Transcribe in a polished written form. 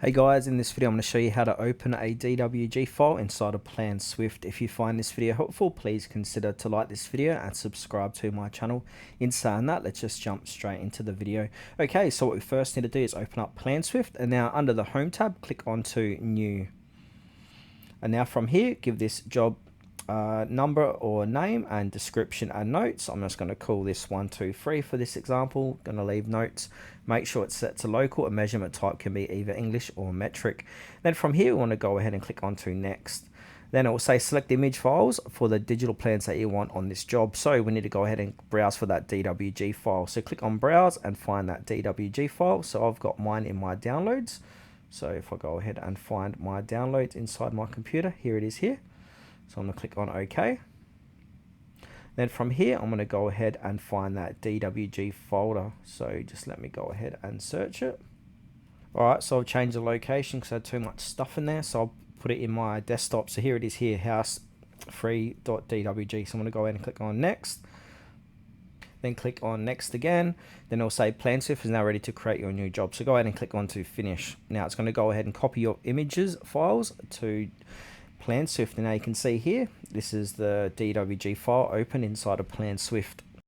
Hey guys, in this video I'm going to show you how to open a DWG file inside of Planswift. If you find this video helpful, please consider to like this video and subscribe to my channel. In saying that, let's just jump straight into the video. Okay, so what we first need to do is open up Planswift, and now under the Home tab, click onto New. And now from here, give this job number or name and description and notes. I'm just going to call this 123 for this example. Going to leave notes. Make sure it's set to local. A measurement type can be either English or metric. Then from here we want to go ahead and click onto next. Then it will say select image files for the digital plans that you want on this job. So we need to go ahead and browse for that DWG file. So click on browse and find that DWG file. So I've got mine in my downloads. So if I go ahead and find my downloads inside my computer, here it is here. So I'm going to click on OK. Then from here, I'm going to go ahead and find that DWG folder. So just let me go ahead and search it. Alright, so I've changed the location because I had too much stuff in there. So I'll put it in my desktop. So here it is here, house3.dwg. So I'm going to go ahead and click on next. Then click on next again. Then it'll say Planswift is now ready to create your new job. So go ahead and click on to finish. Now it's going to go ahead and copy your images files to Planswift, and now you can see here, this is the DWG file open inside of Planswift.